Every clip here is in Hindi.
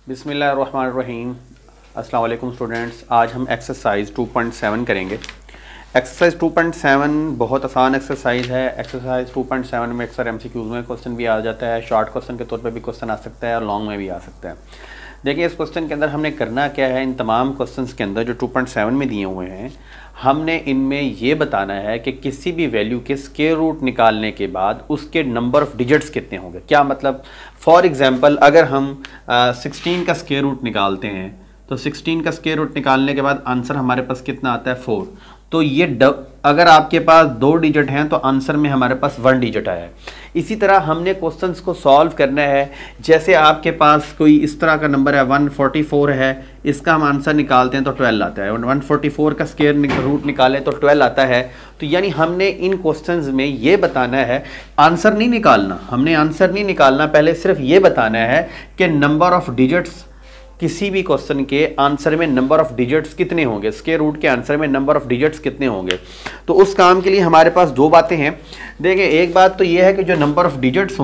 बिस्मिल्लाहिर्रहमानिर्रहीम। अस्सलाम वालेकुम स्टूडेंट्स। आज हम एक्सरसाइज 2.7 करेंगे। एक्सरसाइज 2.7 बहुत आसान एक्सरसाइज है। एक्सरसाइज 2.7 में अक्सर एमसीक्यूज में क्वेश्चन भी आ जाता है, शॉर्ट क्वेश्चन के तौर पे भी क्वेश्चन आ सकता है और लॉन्ग में भी आ सकता है। देखिए इस क्वेश्चन के अंदर हमने करना क्या है, इन तमाम क्वेश्चंस के अंदर जो 2.7 में दिए हुए हैं हमने इनमें ये बताना है कि किसी भी वैल्यू के स्क्वायर रूट निकालने के बाद उसके नंबर ऑफ डिजिट्स कितने होंगे। क्या मतलब, फॉर एग्जांपल अगर हम 16 का स्क्वायर रूट निकालते हैं तो 16 का स्क्वायर रूट निकालने के बाद आंसर हमारे पास कितना आता है 4। तो ये अगर आपके पास 2 डिजिट हैं तो आंसर में हमारे पास 1 डिजिट आया है। इसी तरह हमने क्वेश्चंस को सॉल्व करना है। जैसे आपके पास कोई इस तरह का नंबर है 144 है, इसका हम आंसर निकालते हैं तो 12 आता है। 144 का स्क्वायर रूट निकालें तो 12 आता है। तो यानी हमने इन क्वेश्चंस में ये बताना है, आंसर नहीं निकालना, हमने आंसर नहीं निकालना, पहले सिर्फ ये बताना है कि नंबर ऑफ डिजिट्स, किसी भी क्वेश्चन के आंसर में नंबर ऑफ डिजिट्स कितने होंगे, स्क्वायर रूट के आंसर में नंबर ऑफ डिजिट्स कितने होंगे। तो उस काम के लिए हमारे पास 2 बातें हैं। देखिए एक बात तो ये है कि जो नंबर ऑफ डिजिट्स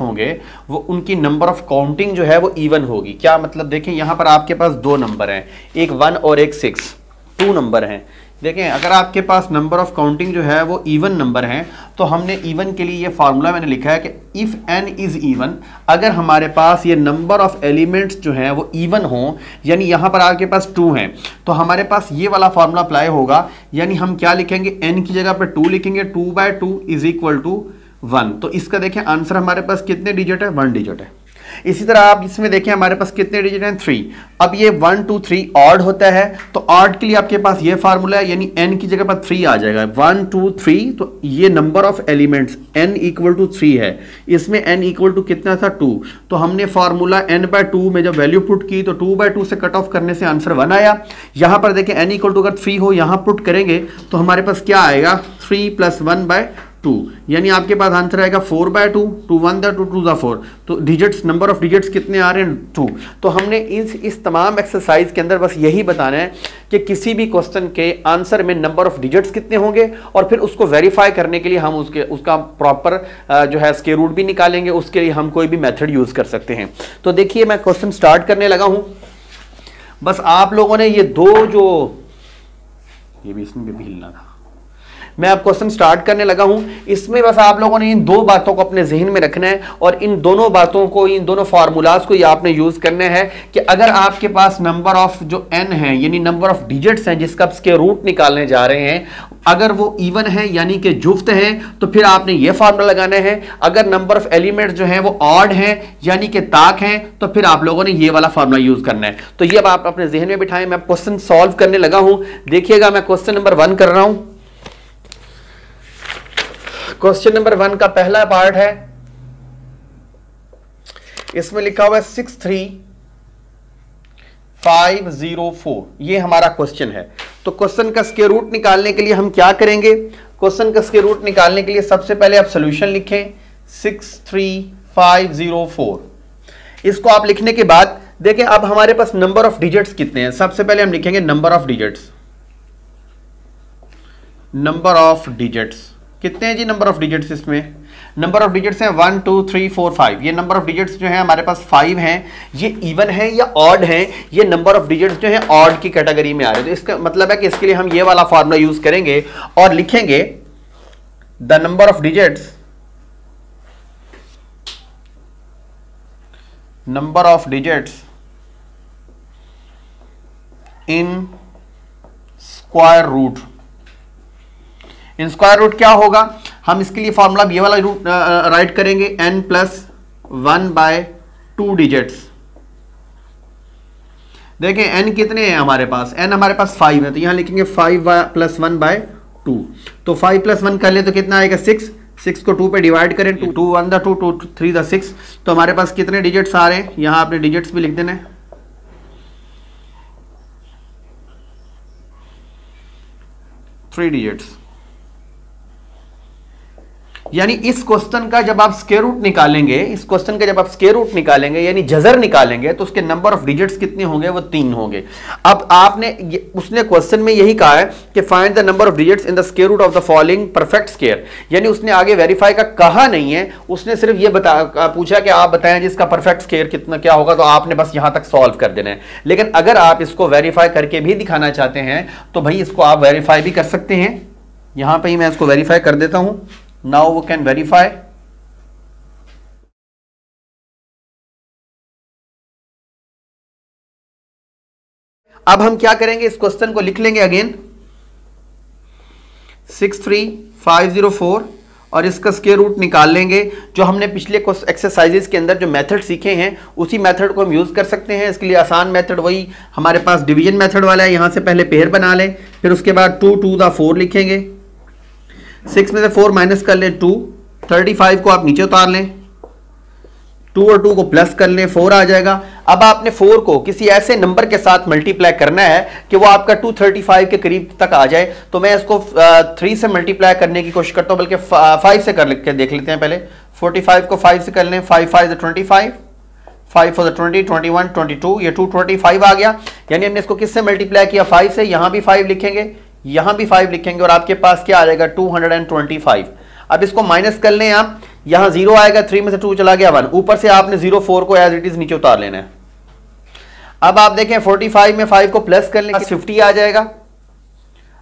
होंगे वो उनकी नंबर ऑफ काउंटिंग जो है वो इवन होगी। क्या मतलब, देखें यहाँ पर आपके पास 2 नंबर हैं, एक 1 और एक 6, 2 नंबर हैं। देखें अगर आपके पास नंबर ऑफ काउंटिंग जो है वो इवन नंबर हैं तो हमने इवन के लिए ये फार्मूला मैंने लिखा है कि इफ़ n इज़ इवन, अगर हमारे पास ये नंबर ऑफ एलिमेंट्स जो हैं वो इवन हों, यानी यहाँ पर आपके पास 2 हैं तो हमारे पास ये वाला फार्मूला अप्लाई होगा। यानी हम क्या लिखेंगे, n की जगह पर 2 लिखेंगे, 2/2 इज इक्वल टू 1। तो इसका देखें आंसर हमारे पास कितने डिजिट है, 1 डिजिट है। इसी तरह आप इसमें देखें हमारे पास कितने डिजिट हैं, 3। अब ये 1 2 3 ऑड होता है तो ऑड के लिए आपके पास ये फार्मूला है, यानी n की जगह पर 3 आ जाएगा। 1 2 3, तो ये number of elements n equal to 3 है। इसमें n इक्वल टू कितना था, 2। तो हमने फार्मूला n/2 में जब वैल्यू पुट की तो 2/2 से कट ऑफ करने से आंसर 1 आया। यहां पर देखें n इक्वल टू अगर 3 हो, यहां पुट करेंगे तो हमारे पास क्या आएगा, 3 + 1/2, यानी आपके पास आंसर आएगा 4/2, 2 1 2 2 4। तो डिजिट्स, नंबर ऑफ डिजिट्स कितने आ रहे हैं, 2। तो हमने इस तमाम एक्सरसाइज के अंदर बस यही बताना है कि किसी भी क्वेश्चन के आंसर में नंबर ऑफ डिजिट्स कितने होंगे और फिर उसको वेरीफाई करने के लिए हम उसका प्रॉपर जो है स्क्वायर रूट भी निकालेंगे। उसके लिए हम कोई भी मेथड यूज कर सकते हैं। तो देखिए मैं क्वेश्चन स्टार्ट करने लगा हूं। बस आप लोगों ने ये भी इसमें भी हिलना था। मैं अब क्वेश्चन स्टार्ट करने लगा हूं। इसमें बस आप लोगों ने इन 2 बातों को अपने जहन में रखना है और इन दोनों बातों को, इन दोनों फार्मूलाज को ये आपने यूज करना है कि अगर आपके पास नंबर ऑफ जो n है, यानी नंबर ऑफ डिजिट्स हैं जिसका आप स्क्वायर रूट निकालने जा रहे हैं, अगर वो इवन है यानी कि जुफ्त है तो फिर आपने ये फार्मूला लगाना है। अगर नंबर ऑफ एलिमेंट्स जो है वो ऑड है यानी कि ताक हैं तो फिर आप लोगों ने ये वाला फार्मूला यूज करना है। तो ये अब आप अपने जहन में बिठाएं। मैं क्वेश्चन सॉल्व करने लगा हूं। देखिएगा मैं क्वेश्चन नंबर 1 कर रहा हूं। क्वेश्चन नंबर 1 का पहला पार्ट है, इसमें लिखा हुआ है 63504, ये हमारा क्वेश्चन है। तो क्वेश्चन का स्क्वायर रूट निकालने के लिए हम क्या करेंगे, क्वेश्चन का स्क्वायर रूट निकालने के लिए सबसे पहले आप सॉल्यूशन लिखें 63504। इसको आप लिखने के बाद देखें अब हमारे पास नंबर ऑफ डिजिट्स कितने हैं। सबसे पहले हम लिखेंगे number of digits. Number of digits कितने हैं जी, नंबर ऑफ डिजिट्स इसमें नंबर ऑफ डिजिट्स हैं 1 2 3 4 5। ये नंबर ऑफ डिजिट्स जो है हमारे पास 5 हैं। ये इवन है या ऑड है, ये नंबर ऑफ डिजिट्स जो है ऑड की कैटेगरी में आ रहे हैं। तो इसका मतलब है कि इसके लिए हम ये वाला फार्मूला यूज करेंगे और लिखेंगे the number of digits, number of digits in square root. In square root क्या होगा, हम इसके लिए फॉर्मूला ये वाला रूट राइट करेंगे n + 1/2 डिजिट्स। देखें n कितने हैं हमारे पास, n हमारे पास 5 है तो यहां लिखेंगे 5 + 1/2। तो 5 + 1 कर ले तो कितना आएगा 6। 6 को 2 पे डिवाइड करें, 2 1 2 2 3 6। तो हमारे पास कितने डिजिट्स आ रहे हैं, यहां आपने डिजिट्स भी लिख देना है 3 डिजिट्स। यानी इस क्वेश्चन का जब आप स्क्वायर रूट निकालेंगे, इस क्वेश्चन का जब आप स्क्वायर रूट निकालेंगे यानी जजर निकालेंगे, तो उसके नंबर ऑफ डिजिट्स कितने होंगे? वो 3 होंगे। अब आपने उसने क्वेश्चन में यही कहा है कि find the number of digits in the square root of the following perfect square, यानी उसने आगे वेरीफाई का कहा नहीं है, उसने सिर्फ ये पूछा कि आप बताएं जिसका परफेक्ट स्क्वायर कितना क्या होगा, तो आपने बस यहां तक सॉल्व कर देना है। लेकिन अगर आप इसको वेरीफाई करके भी दिखाना चाहते हैं तो भाई इसको आप वेरीफाई भी कर सकते हैं। यहां पे ही मैं इसको वेरीफाई कर देता हूं। Now we can verify. अब हम क्या करेंगे, इस क्वेश्चन को लिख लेंगे अगेन 63504 और इसका स्क्वायर रूट निकाल लेंगे। जो हमने पिछले एक्सरसाइजेस के अंदर जो मेथड सीखे हैं उसी मेथड को हम यूज कर सकते हैं। इसके लिए आसान मेथड वही हमारे पास डिवीजन मेथड वाला है। यहां से पहले पेयर बना लें, फिर उसके बाद 2 2 द 4 लिखेंगे, 6 में से 4 माइनस कर लें 2, 35 को आप नीचे उतार लें, 2 और 2 को प्लस कर लें, 4 आ जाएगा। अब आपने 4 को किसी ऐसे नंबर के साथ मल्टीप्लाई करना है कि वो आपका 235 के करीब तक आ जाए। तो मैं इसको 3 से मल्टीप्लाई करने की कोशिश करता हूं, बल्कि 5 से कर के देख लेते हैं। पहले 45 को 5 से कर लें, 5 5 25, 5 4 20, 21 22, ये 225 आ गया। यानी हमने इसको किससे मल्टीप्लाई किया? 5 से। यहां भी 5 लिखेंगे, यहां भी 5 लिखेंगे और आपके पास क्या आ जाएगा? 225। अब इसको माइनस कर लें आप, यहां 0 आएगा, 3 में से 2 चला गया 1, ऊपर से आपने 0 4 को एज इट इज नीचे उतार लेना है। अब आप देखें 45 में 5 को प्लस कर लें, 50 आ जाएगा।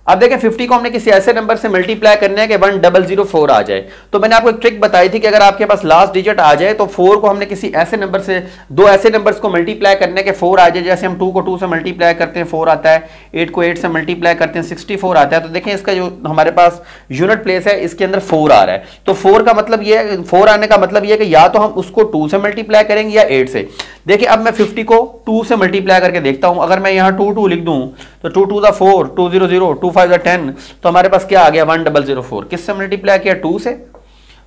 अब देखें 50 को हमने किसी ऐसे नंबर से मल्टीप्लाई करना है कि 1004 आ जाए। तो मैंने आपको एक ट्रिक बताई थी कि अगर आपके पास लास्ट डिजिट आ जाए तो 4 को हमने किसी ऐसे नंबर से, दो ऐसे नंबर्स को मल्टीप्लाई करने के 4 आ जाए। जैसे हम 2 को 2 से मल्टीप्लाई करते हैं 4 आता है, 8 को 8 से मल्टीप्लाई करते हैं 64 आता है। तो देखें इसका जो हमारे पास यूनिट प्लेस है इसके अंदर 4 आ रहा है। तो 4 का मतलब ये है, 4 आने का मतलब ये है कि या तो हम उसको 2 से मल्टीप्लाई करेंगे या 8 से। देखिए अब मैं 50 को 2 से मल्टीप्लाई करके देखता हूं। अगर मैं यहां 2 2 लिख दूं तो 2 2 द 4, 2 0 0, 2 5 द 10, तो हमारे पास क्या आ गया? 1004। किससे मल्टीप्लाई किया? 2 से,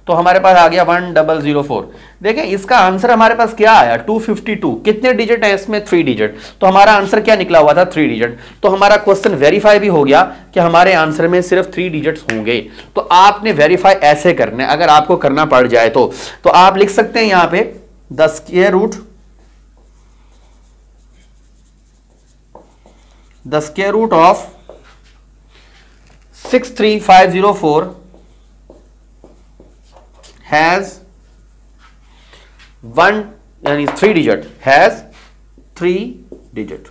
तो हमारे पास आ गया 1004। देखें इसका आंसर हमारे पास क्या आया? 252। कितने डिजिट है इसमें? 3 डिजिट। तो हमारा आंसर क्या निकला हुआ था? 3 डिजिट। तो हमारा क्वेश्चन वेरीफाई भी हो गया कि हमारे आंसर में सिर्फ 3 डिजिट्स होंगे। तो आपने वेरीफाई ऐसे करना है, अगर आपको करना पड़ जाए तो आप लिख सकते हैं यहां पे the square root of 63504 has 1 यानी 3 डिजिट, हैज 3 डिजिट।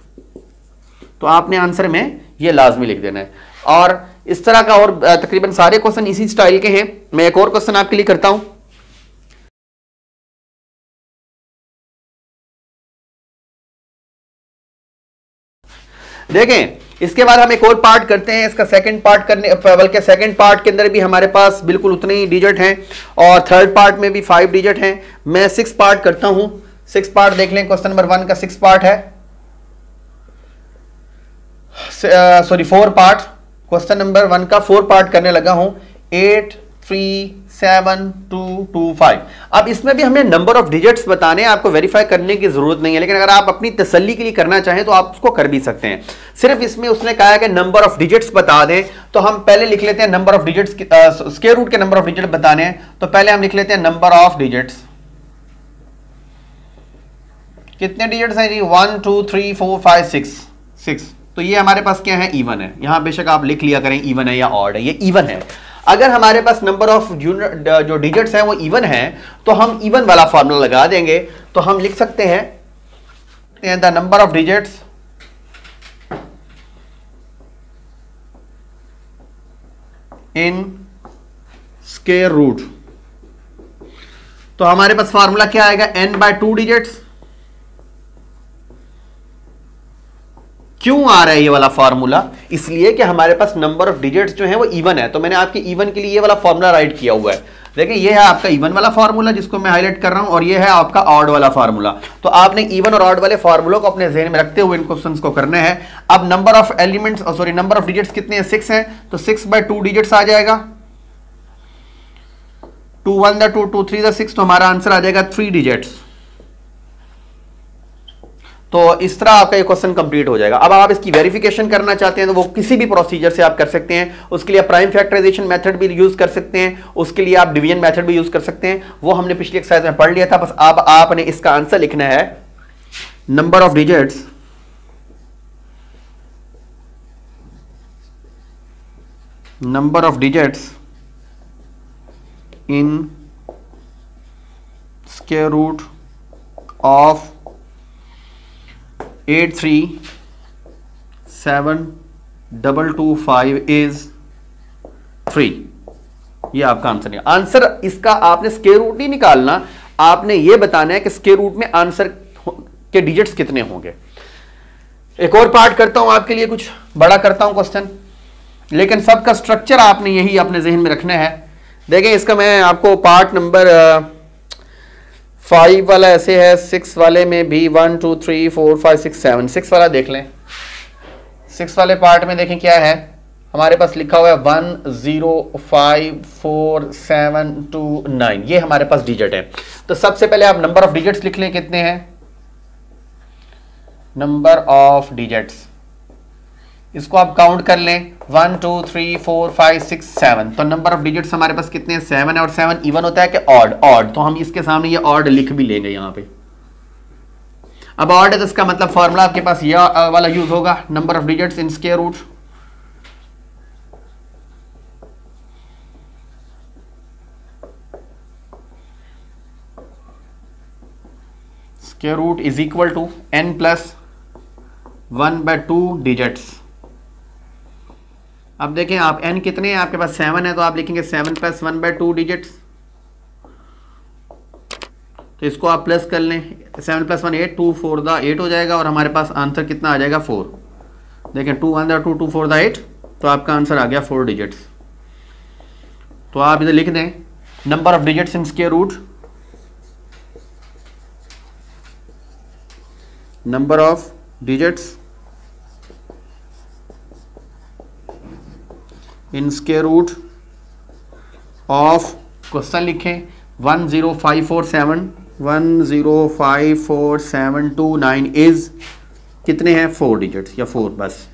तो आपने आंसर में ये लाजमी लिख देना है। और इस तरह का और तकरीबन सारे क्वेश्चन इसी स्टाइल के हैं। मैं एक और क्वेश्चन आपके लिए करता हूं। देखें इसके बाद हम एक और पार्ट करते हैं। इसका सेकंड पार्ट करने, बल्कि सेकंड पार्ट के अंदर भी हमारे पास बिल्कुल उतने ही डिजिट हैं और थर्ड पार्ट में भी 5 डिजिट हैं। मैं 6 पार्ट करता हूं। 6 पार्ट देख लें। क्वेश्चन नंबर 1 का 6 पार्ट है, सॉरी 4 पार्ट। क्वेश्चन नंबर 1 का 4 पार्ट करने लगा हूं। 8 3 7 2 2 5। अब इसमें भी हमें नंबर ऑफ डिजिट्स बताने हैं, आपको वेरीफाई करने की जरूरत नहीं है, लेकिन अगर आप अपनी तसल्ली के लिए करना चाहें तो आप उसको कर भी सकते हैं। सिर्फ इसमें उसने कहा है कि नंबर ऑफ डिजिट्स बता दें, तो हम पहले लिख लेते हैं number of digits, square root के नंबर ऑफ डिजिट बताने हैं। तो पहले हम लिख लेते हैं नंबर ऑफ डिजिट्स। कितने डिजिट्स हैं जी? 1 2 3 4 5 6। तो ये हमारे पास क्या है? इवन है। यहां बेशक आप लिख लिया करें इवन है या ऑड है, ये इवन है। अगर हमारे पास नंबर ऑफ जो डिजिट्स हैं वो इवन है तो हम इवन वाला फॉर्मूला लगा देंगे। तो हम लिख सकते हैं the number of digits in square root. तो हमारे पास फॉर्मूला क्या आएगा? n/2 digits. क्यों आ रहा है ये वाला फॉर्मूला? इसलिए कि हमारे पास नंबर ऑफ डिजिट्स जो है वो इवन है। तो मैंने आपके इवन के लिए ये वाला फॉर्मूला राइट किया हुआ है। देखिए ये है आपका इवन वाला फॉर्मूला जिसको मैं हाईलाइट कर रहा हूं, और ये है आपका ऑड वाला फॉर्मूला। तो आपने इवन और ऑड वाले फॉर्मूलों को अपने ज़हन में रखते हुए इन क्वेश्चंस को करना है। अब number of elements, sorry number of digits कितने हैं? 6 हैं। तो 6/2 डिजिट्स आ जाएगा। 2 1 2 2 3 6। तो हमारा आंसर आ जाएगा 3 डिजिट्स। तो इस तरह आपका ये क्वेश्चन कंप्लीट हो जाएगा। अब आप इसकी वेरिफिकेशन करना चाहते हैं तो वो किसी भी प्रोसीजर से आप कर सकते हैं। उसके लिए आप प्राइम फैक्टराइजेशन मेथड भी यूज कर सकते हैं, उसके लिए आप डिवीजन मेथड भी यूज कर सकते हैं, वो हमने पिछली एक्सरसाइज में पढ़ लिया था। बस अब आपने इसका आंसर लिखना है number of digits in square root of 83725 is 3। ये आपका आंसर है। आंसर इसका आपने स्क्वायर रूट नहीं निकालना, आपने ये बताना है कि स्क्वायर रूट में आंसर के डिजिट्स कितने होंगे। एक और पार्ट करता हूं आपके लिए, कुछ बड़ा करता हूं क्वेश्चन, लेकिन सबका स्ट्रक्चर आपने यही अपने जहन में रखना है। देखें इसका मैं आपको पार्ट नंबर 5 वाला ऐसे है, 6 वाले में भी 1 2 3 4 5 6 7, 6 वाला देख लें। 6 वाले पार्ट में देखें क्या है, हमारे पास लिखा हुआ है 1 0 5 4 7 2 9, ये हमारे पास डिजिट है। तो सबसे पहले आप नंबर ऑफ डिजिट्स लिख लें, कितने हैं नंबर ऑफ डिजिट्स, इसको आप काउंट कर लें 1 2 3 4 5 6 7। तो नंबर ऑफ डिजिट्स हमारे पास कितने हैं 7 है, और 7 इवन होता है कि ऑड, ऑड, तो हम इसके सामने ये ऑड लिख भी लेंगे यहां पे। अब ऑड है तो इसका मतलब फॉर्मूला आपके पास ये वाला यूज होगा, number of digits in square root. Square root is equal to n plus 1/2 digits. अब देखें आप n कितने हैं, आपके पास 7 है, तो आप लिखेंगे 7 प्लस 1/2 डिजिट्स। तो इसको आप प्लस कर लें, 7 प्लस 1 8, 2 4 द 8 हो जाएगा, और हमारे पास आंसर कितना आ जाएगा 4। देखें 2 1 2 2 4 द 8, तो आपका आंसर आ गया 4 डिजिट्स। तो आप इधर लिख दें number of digits in square root, number of digits in square root of, question लिखें 1054729 इज कितने हैं 4 डिजिट्स या 4 बस।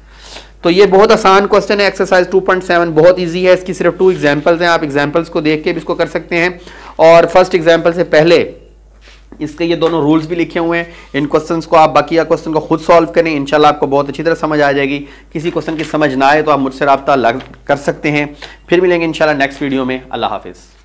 तो ये बहुत आसान क्वेश्चन है, एक्सरसाइज 2.7 बहुत इजी है। इसकी सिर्फ 2 एग्जांपल्स हैं, आप एग्जांपल्स को देख के भी इसको कर सकते हैं। और फर्स्ट एग्जांपल से पहले इसके ये दोनों रूल्स भी लिखे हुए हैं। इन क्वेश्चंस को आप बाकी क्वेश्चन को खुद सॉल्व करें, इंशाल्लाह आपको बहुत अच्छी तरह समझ आ जाएगी। किसी क्वेश्चन की समझ ना आए तो आप मुझसे रब्ता कर सकते हैं। फिर मिलेंगे इंशाल्लाह नेक्स्ट वीडियो में। अल्लाह हाफिज़।